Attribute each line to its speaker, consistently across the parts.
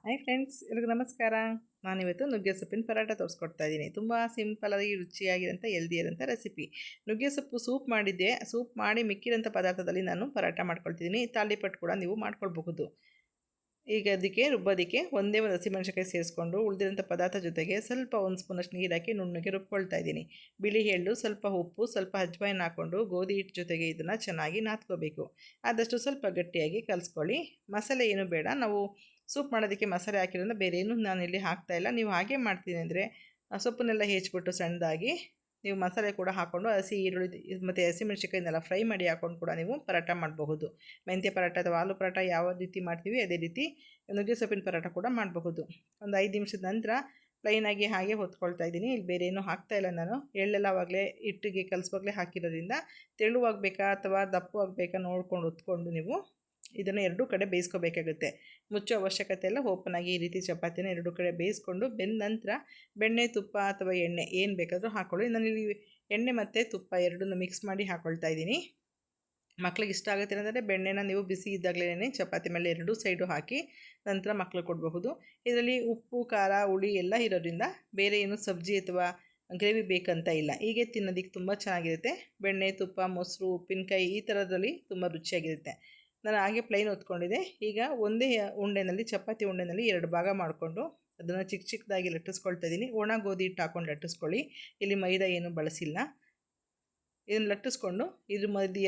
Speaker 1: Hi friends, ಎಲ್ರಿಗೂ ನಮಸ್ಕಾರ. ನಾನಿವತ್ತು ನುಗ್ಗೆ ಸೊಪ್ಪಿನ ಪರಾಟ ತೋರಿಸ್ಕೊಡ್ತಾ ಇದ್ದೀನಿ. ತುಂಬ ಸಿಂಪಲಾಗಿ ರುಚಿಯಾಗಿರೋಂಥ ಹೆಲ್ದಿಯಾದಂಥ ರೆಸಿಪಿ. ನುಗ್ಗೆ ಸೊಪ್ಪು ಸೂಪ್ ಮಾಡಿದ್ದೆ. ಸೂಪ್ ಮಾಡಿ ಮಿಕ್ಕಿರೋಂಥ ಪದಾರ್ಥದಲ್ಲಿ ನಾನು ಪರಾಟ ಮಾಡ್ಕೊಳ್ತಿದ್ದೀನಿ. ತಾಳಿಪಟ್ಟು ಕೂಡ ನೀವು ಮಾಡ್ಕೊಳ್ಬಹುದು. ಈಗ ಅದಕ್ಕೆ ರುಬ್ಬೋದಕ್ಕೆ ಒಂದೇ ಒಂದು ಹಸಿಮೆಣಸಿನಕಾಯಿ ಸೇರಿಸ್ಕೊಂಡು ಉಳಿದಿರೋಂಥ ಪದಾರ್ಥ ಜೊತೆಗೆ ಸ್ವಲ್ಪ ಒಂದು ಸ್ಪೂನಷ್ಟು ನೀರು ಹಾಕಿ ನುಣ್ಣಗೆ ರುಬ್ಕೊಳ್ತಾ ಇದ್ದೀನಿ. ಬಿಳಿ ಎಳ್ಳು, ಸ್ವಲ್ಪ ಉಪ್ಪು, ಸ್ವಲ್ಪ ಅಜ್ವಾಯಿನ ಹಾಕ್ಕೊಂಡು ಗೋಧಿ ಹಿಟ್ಟು ಜೊತೆಗೆ ಇದನ್ನು ಚೆನ್ನಾಗಿ ನಾದ್ಕೋಬೇಕು. ಆದಷ್ಟು ಸ್ವಲ್ಪ ಗಟ್ಟಿಯಾಗಿ ಕಲಿಸ್ಕೊಳ್ಳಿ. ಮಸಾಲೆ ಏನು ಬೇಡ, ನಾವು ಸೂಪ್ ಮಾಡೋದಕ್ಕೆ ಮಸಾಲೆ ಹಾಕಿರೋದ್ರಿಂದ ಬೇರೆ ಏನು ನಾನಿಲ್ಲಿ ಹಾಕ್ತಾಯಿಲ್ಲ. ನೀವು ಹಾಗೆ ಮಾಡ್ತೀನಿ ಅಂದರೆ ಸೊಪ್ಪನ್ನೆಲ್ಲ ಹೆಚ್ಚಿಬಿಟ್ಟು ಸಣ್ಣದಾಗಿ ನೀವು ಮಸಾಲೆ ಕೂಡ ಹಾಕ್ಕೊಂಡು ಹಸಿ ಈರುಳ್ಳಿ ಮತ್ತು ಹಸಿಮೆಣಸಿನಕಾಯಿನೆಲ್ಲ ಫ್ರೈ ಮಾಡಿ ಹಾಕ್ಕೊಂಡು ಕೂಡ ನೀವು ಪರಾಟ ಮಾಡಬಹುದು. ಮೆಂತ್ಯ ಪರಾಟ ಅಥವಾ ಆಲೂ ಪರಾಟ ಯಾವ ರೀತಿ ಮಾಡ್ತೀವಿ ಅದೇ ರೀತಿ ನುಗ್ಗೆ ಸೊಪ್ಪಿನ ಪರಾಟ ಕೂಡ ಮಾಡಬಹುದು. ಒಂದು 5 ನಿಮಿಷದ ನಂತರ ಪ್ಲೈನಾಗಿ ಹಾಗೆ ಹೊತ್ಕೊಳ್ತಾ ಇದ್ದೀನಿ. ಇಲ್ಲಿ ಬೇರೆ ಏನೂ ಹಾಕ್ತಾಯಿಲ್ಲ ನಾನು. ಎಳ್ಳೆಲ್ಲ ಆವಾಗಲೇ ಹಿಟ್ಟಿಗೆ ಕಲಿಸುವಾಗಲೇ ಹಾಕಿರೋದ್ರಿಂದ ತೆಳುವಾಗಬೇಕಾ ಅಥವಾ ದಪ್ಪವಾಗಬೇಕಾ ನೋಡ್ಕೊಂಡು ಹೊತ್ಕೊಂಡು ನೀವು ಇದನ್ನು ಎರಡೂ ಕಡೆ ಬೇಯಿಸ್ಕೋಬೇಕಾಗುತ್ತೆ. ಮುಚ್ಚೋ ಅವಶ್ಯಕತೆ ಎಲ್ಲ ಓಪನಾಗಿ ಈ ರೀತಿ ಚಪಾತಿನ ಎರಡೂ ಕಡೆ ಬೇಯಿಸ್ಕೊಂಡು ಬೆಂದ ನಂತರ ಬೆಣ್ಣೆ, ತುಪ್ಪ ಅಥವಾ ಎಣ್ಣೆ ಏನು ಬೇಕಾದರೂ ಹಾಕ್ಕೊಳ್ಳಿ. ನಾನಿಲ್ಲಿ ಎಣ್ಣೆ ಮತ್ತು ತುಪ್ಪ ಎರಡನ್ನೂ ಮಿಕ್ಸ್ ಮಾಡಿ ಹಾಕ್ಕೊಳ್ತಾ ಇದ್ದೀನಿ. ಮಕ್ಳಿಗೆ ಇಷ್ಟ ಆಗುತ್ತೆ ಅಂದರೆ ಬೆಣ್ಣೆನ ನೀವು ಬಿಸಿ ಇದ್ದಾಗಲೇ ಚಪಾತಿ ಮೇಲೆ ಎರಡೂ ಸೈಡು ಹಾಕಿ ನಂತರ ಮಕ್ಳಿಗೆ ಕೊಡಬಹುದು. ಇದರಲ್ಲಿ ಉಪ್ಪು, ಖಾರ, ಹುಳಿ ಎಲ್ಲ ಇರೋದ್ರಿಂದ ಬೇರೆ ಏನು ಸಬ್ಜಿ ಅಥವಾ ಗ್ರೇವಿ ಬೇಕಂತ ಇಲ್ಲ. ಹೀಗೆ ತಿನ್ನೋದಕ್ಕೆ ತುಂಬ ಚೆನ್ನಾಗಿರುತ್ತೆ. ಬೆಣ್ಣೆ, ತುಪ್ಪ, ಮೊಸರು, ಉಪ್ಪಿನಕಾಯಿ ಈ ಥರದಲ್ಲಿ ತುಂಬ ರುಚಿಯಾಗಿರುತ್ತೆ. ನಾನು ಹಾಗೆ ಪ್ಲೈನ್ ಹೊತ್ಕೊಂಡಿದ್ದೆ. ಈಗ ಒಂದೇ ಉಂಡೆನಲ್ಲಿ, ಚಪಾತಿ ಉಂಡೆನಲ್ಲಿ 2 ಭಾಗ ಮಾಡಿಕೊಂಡು ಅದನ್ನು ಚಿಕ್ಕ ಚಿಕ್ಕದಾಗಿ ಲಟ್ಟಿಸ್ಕೊಳ್ತಾ ಇದ್ದೀನಿ. ಒಣ ಗೋಧಿ ಹಿಟ್ಟು ಹಾಕ್ಕೊಂಡು ಲಟ್ಟಿಸ್ಕೊಳ್ಳಿ. ಇಲ್ಲಿ ಮೈದಾ ಏನು ಬಳಸಿಲ್ಲ. ಇದನ್ನು ಲಟ್ಟಿಸ್ಕೊಂಡು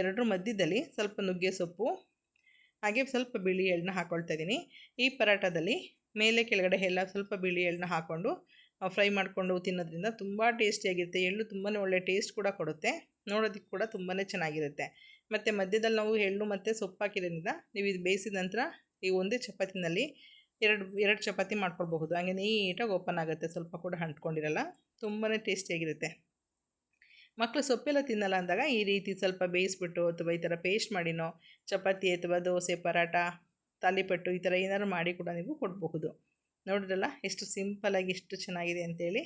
Speaker 1: ಎರಡರ ಮಧ್ಯದಲ್ಲಿ ಸ್ವಲ್ಪ ನುಗ್ಗೆ ಸೊಪ್ಪು ಹಾಗೆ ಸ್ವಲ್ಪ ಬಿಳಿ ಎಳ್ಳನ್ನ ಹಾಕ್ಕೊಳ್ತಾ ಇದ್ದೀನಿ. ಈ ಪರಾಟದಲ್ಲಿ ಮೇಲೆ ಕೆಳಗಡೆ ಎಲ್ಲ ಸ್ವಲ್ಪ ಬಿಳಿ ಎಳ್ಳನ್ನ ಹಾಕ್ಕೊಂಡು ಫ್ರೈ ಮಾಡಿಕೊಂಡು ತಿನ್ನೋದ್ರಿಂದ ತುಂಬ ಟೇಸ್ಟಿಯಾಗಿರುತ್ತೆ. ಎಳ್ಳು ತುಂಬಾ ಒಳ್ಳೆ ಟೇಸ್ಟ್ ಕೂಡ ಕೊಡುತ್ತೆ. ನೋಡೋದಕ್ಕೆ ಕೂಡ ತುಂಬಾ ಚೆನ್ನಾಗಿರುತ್ತೆ. ಮತ್ತು ಮಧ್ಯದಲ್ಲಿ ನಾವು ಎಳ್ಳು ಮತ್ತು ಸೊಪ್ಪು ಹಾಕಿರೋದ್ರಿಂದ ನೀವು ಇದು ಬೇಯಿಸಿದ ನಂತರ ಈ ಒಂದೇ ಚಪಾತಿನಲ್ಲಿ ಎರಡು ಚಪಾತಿ ಮಾಡ್ಕೊಳ್ಬಹುದು. ಹಾಗೆ ನೀಟಾಗಿ ಓಪನ್ ಆಗುತ್ತೆ, ಸ್ವಲ್ಪ ಕೂಡ ಅಂಟ್ಕೊಂಡಿರಲ್ಲ. ತುಂಬಾ ಟೇಸ್ಟಿಯಾಗಿರುತ್ತೆ. ಮಕ್ಕಳು ಸೊಪ್ಪೆಲ್ಲ ತಿನ್ನಲ್ಲ ಅಂದಾಗ ಈ ರೀತಿ ಸ್ವಲ್ಪ ಬೇಯಿಸ್ಬಿಟ್ಟು ಅಥವಾ ಈ ಥರ ಪೇಸ್ಟ್ ಮಾಡಿನೋ ಚಪಾತಿ ಅಥವಾ ದೋಸೆ, ಪರಾಟ, ತಾಲಿಪಟ್ಟು ಈ ಥರ ಏನಾದ್ರು ಮಾಡಿ ಕೂಡ ನೀವು ಕೊಡಬಹುದು. ನೋಡಿದ್ರಲ್ಲ ಎಷ್ಟು ಸಿಂಪಲಾಗಿ ಎಷ್ಟು ಚೆನ್ನಾಗಿದೆ ಅಂತೇಳಿ.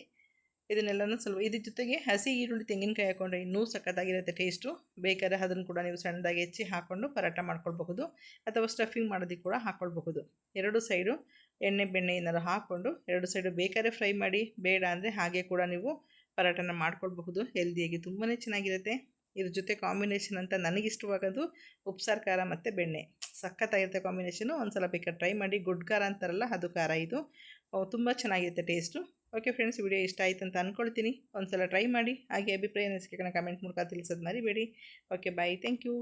Speaker 1: ಇದನ್ನೆಲ್ಲನೂ ಸ್ವಲ್ಪ ಇದ್ರ ಜೊತೆಗೆ ಹಸಿ ಈರುಳ್ಳಿ, ತೆಂಗಿನಕಾಯಿ ಹಾಕ್ಕೊಂಡ್ರೆ ಇನ್ನೂ ಸಖತ್ತಾಗಿರುತ್ತೆ ಟೇಸ್ಟು. ಬೇಕಾದ್ರೆ ಅದನ್ನು ಕೂಡ ನೀವು ಸಣ್ಣದಾಗಿ ಹೆಚ್ಚಿ ಹಾಕ್ಕೊಂಡು ಪರಾಟ ಮಾಡ್ಕೊಳ್ಬಹುದು ಅಥವಾ ಸ್ಟಫಿಂಗ್ ಮಾಡೋದಕ್ಕೆ ಕೂಡ ಹಾಕ್ಕೊಳ್ಬಹುದು. ಎರಡು ಸೈಡು ಎಣ್ಣೆ ಬೆಣ್ಣೆ ಏನಾದ್ರು ಹಾಕ್ಕೊಂಡು ಎರಡು ಸೈಡು ಬೇಕಾದ್ರೆ ಫ್ರೈ ಮಾಡಿ, ಬೇಡ ಅಂದರೆ ಹಾಗೆ ಕೂಡ ನೀವು ಪರಾಟನ ಮಾಡ್ಕೊಳ್ಬಹುದು. ಹೆಲ್ದಿಯಾಗಿ ತುಂಬಾ ಚೆನ್ನಾಗಿರುತ್ತೆ. ಇದ್ರ ಜೊತೆ ಕಾಂಬಿನೇಷನ್ ಅಂತ ನನಗಿಷ್ಟವಾಗೋದು ಉಪ್ಸಾರು ಖಾರ ಮತ್ತು ಬೆಣ್ಣೆ. ಸಖತ್ತಾಗಿರುತ್ತೆ ಕಾಂಬಿನೇಷನು. ಒಂದು ಸಲ ಬೇಕಾದ್ರೆ ಟ್ರೈ ಮಾಡಿ. ಗುಡ್ ಖಾರ ಅಂತಾರಲ್ಲ ಅದು ಖಾರ ಇದು. ತುಂಬ ಚೆನ್ನಾಗಿರುತ್ತೆ ಟೇಸ್ಟು. ಓಕೆ ಫ್ರೆಂಡ್ಸ್, ವಿಡಿಯೋ ಇಷ್ಟ ಆಯಿತು ಅಂತ ಅಂದ್ಕೊಳ್ತೀನಿ. ಒಂದು ಸಲ ಟ್ರೈ ಮಾಡಿ. ಹಾಗೆ ಅಭಿಪ್ರಾಯ ಅನಿಸಿಕೆಗಳನ್ನ ಕಮೆಂಟ್ ಮೂಲಕ ತಿಳಿಸೋದು ಮರಿಬೇಡಿ. Okay, bye. Thank you.